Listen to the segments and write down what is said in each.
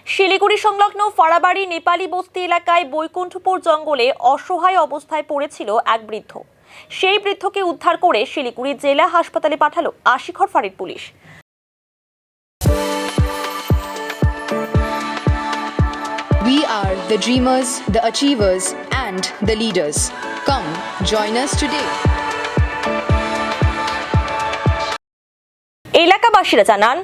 শিলিগুড়ি সংলগ্ন ফাড়াবাড়ি নেপালি বস্তি এলাকায় বৈকুণ্ঠপুর জঙ্গলে অসহায় অবস্থায় পড়েছিল এক বৃদ্ধ। সেই বৃদ্ধকে উদ্ধার করে শিলিগুড়ি জেলা হাসপাতালে পাঠালো আশিঘর ফাঁড়ির police. We are the dreamers, the achievers, and the leaders. Come, join us today. এলাকাবাসীরা জানান,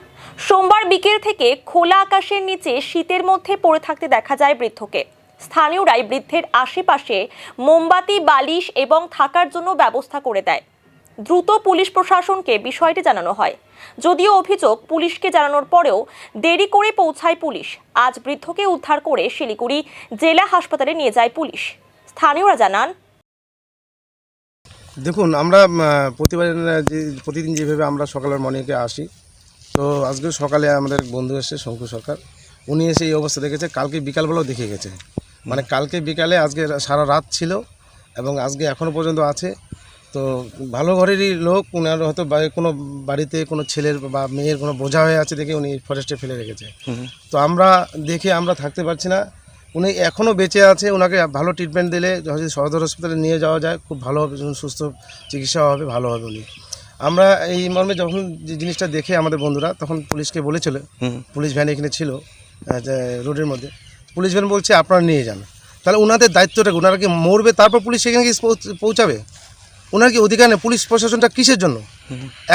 সোমবার বিকেল থেকে খোলা আকাশের নিচে শীতের মধ্যে পড়ে থাকতে দেখা যায় বৃদ্ধকে। স্থানীয়রাই বৃদ্ধের আশেপাশে মোমবাতি, বালিশ এবং থাকার জন্য ব্যবস্থা করে দেয়। দ্রুত পুলিশ প্রশাসনকে বিষয়টি জানানো হয়। যদিও অভিযোগ, পুলিশকে জানানোর পরেও দেরি করে পৌঁছায় পুলিশ। আজ বৃদ্ধকে উদ্ধার করে শিলিগুড়ি জেলা হাসপাতালে নিয়ে যায় পুলিশ। স্থানীয়রা জানান, দেখুন, আমরা প্রতিদিন যেভাবে আমরা সকালের মর্নিংয়ে আসি, তো আজকে সকালে আমাদের বন্ধু এসে শঙ্কু সরকার, উনি এসে এই অবস্থা দেখেছে। কালকে বিকালবেলাও দেখে গেছে, মানে কালকে বিকালে, আজকে সারা রাত ছিল এবং আজকে এখনও পর্যন্ত আছে। তো ভালো ঘরেরই লোক, উনার হয়তো কোনো বাড়িতে কোনো ছেলের বা মেয়ের কোনো বোঝা হয়ে আছে দেখে উনি ফরেস্টে ফেলে রেখেছে। তো আমরা দেখে আমরা থাকতে পারছি না। উনি এখনও বেঁচে আছে, ওনাকে ভালো ট্রিটমেন্ট দিলে যদি সদর হাসপাতালে নিয়ে যাওয়া যায় খুব ভালো হবে, সুস্থ চিকিৎসা হবে, ভালো হবে উনি। আমরা এই মর্মে যখন যে জিনিসটা দেখে আমাদের বন্ধুরা তখন পুলিশকে বলেছিল, পুলিশ ভ্যান এখানে ছিল রোডের মধ্যে, পুলিশ ভ্যান বলছে আপনারা নিয়ে যান। তাহলে ওনাদের দায়িত্বটা, ওনারা কি মরবে তারপর পুলিশ সেখানে কি পৌঁছাবে? ওনার কি অধিকার নেই? পুলিশ প্রশাসনটা কিসের জন্য?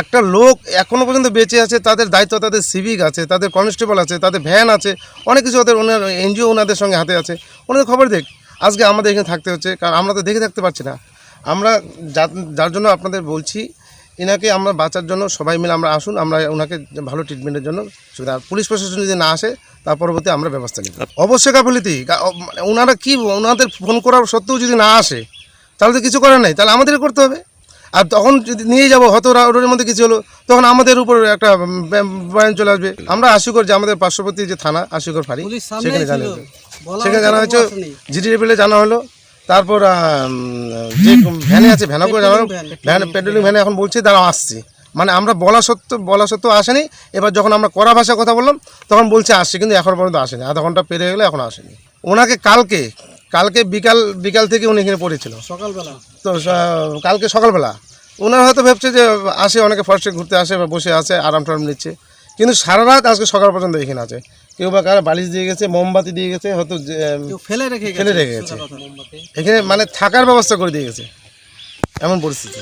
একটা লোক এখনও পর্যন্ত বেঁচে আছে, তাদের দায়িত্ব, তাদের সিভিক আছে, তাদের কনস্টেবল আছে, তাদের ভ্যান আছে, অনেক কিছু ওদের, ওনার এনজিও ওনাদের সঙ্গে হাতে আছে। ওনাদের খবর দেখ, আজকে আমাদের এখানে থাকতে হচ্ছে, কারণ আমরা তো দেখে থাকতে পারছি না। আমরা যার জন্য আপনাদের বলছি, এনাকে আমরা বাঁচার জন্য সবাই মিলে আমরা আসুন, আমরা ওনাকে ভালো ট্রিটমেন্টের জন্য সুবিধা। পুলিশ প্রশাসন যদি না আসে তার পরবর্তী আমরা ব্যবস্থা নিই। অবশ্যই গাফিলতি, ওনারা কি, ওনাদের ফোন করার সত্ত্বেও যদি না আসে তাহলে তো কিছু করার নেই, তাহলে আমাদের করতে হবে। আর তখন যদি নিয়ে যাবো, হয়তো রোডের মধ্যে কিছু হলো, তখন আমাদের উপর একটা বয়ান চলে আসবে। আমরা আশুগড়, যে আমাদের পার্শ্ববর্তী যে থানা আশুগড় ফাঁড়ি, সেখানে জানা হয়েছে, জিডি লেভেলে জানা হলো। তারপর যে ভ্যানে আছে ভ্যানও করে জানা হলো, ভ্যান পেট্রোলিং ভ্যানে এখন বলছে তারা আসছে, মানে আমরা বলা সত্ত্বেও আসেনি। এবার যখন আমরা কড়া ভাষায় কথা বললাম তখন বলছে আসছে, কিন্তু এখন পর্যন্ত আসেনি। আধা ঘন্টা পেরিয়ে গেলে এখন আসেনি। ওনাকে কালকে বিকাল থেকে উনি এখানে পড়েছিল সকালবেলা। তো কালকে সকালবেলা ওনারা হয়তো ভাবছে যে আসে, অনেকে ফরেস্টে ঘুরতে আসে বা বসে আছে, আরাম টারাম নিচ্ছে, কিন্তু সারা রাত আজকে সকাল পর্যন্ত এখানে আছে। কেউ বা কারা বালিশ দিয়ে গেছে, মোমবাতি দিয়ে গেছে, হয়তো ফেলে রেখে গেছে এখানে, মানে থাকার ব্যবস্থা করে দিয়ে গেছে, এমন পরিস্থিতি।